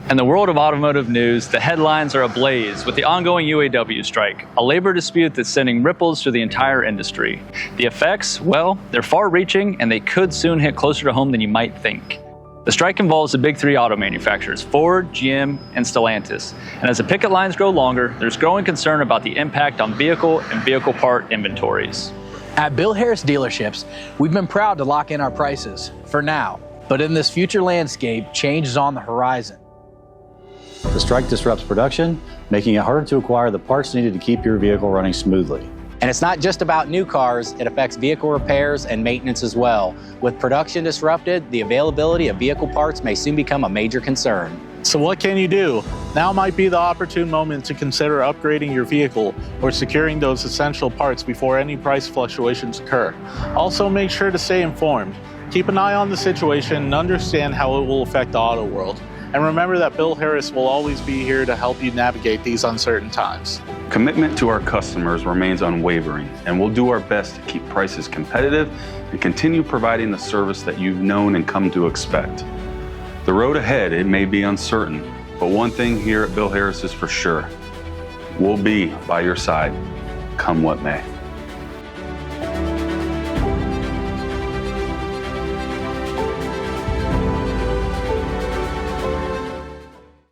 In the world of automotive news, the headlines are ablaze with the ongoing UAW strike, a labor dispute that's sending ripples through the entire industry. The effects, well, they're far-reaching and they could soon hit closer to home than you might think. The strike involves the big three auto manufacturers, Ford, GM, and Stellantis. And as the picket lines grow longer, there's growing concern about the impact on vehicle and vehicle part inventories. At Bill Harris dealerships, we've been proud to lock in our prices, for now. But in this future landscape, change is on the horizon. The strike disrupts production, making it harder to acquire the parts needed to keep your vehicle running smoothly. And it's not just about new cars, it affects vehicle repairs and maintenance as well. With production disrupted, the availability of vehicle parts may soon become a major concern. So what can you do? Now might be the opportune moment to consider upgrading your vehicle or securing those essential parts before any price fluctuations occur. Also, make sure to stay informed. Keep an eye on the situation and understand how it will affect the auto world. And remember that Bill Harris will always be here to help you navigate these uncertain times. Commitment to our customers remains unwavering, and we'll do our best to keep prices competitive and continue providing the service that you've known and come to expect. The road ahead, it may be uncertain, but one thing here at Bill Harris is for sure. We'll be by your side, come what may.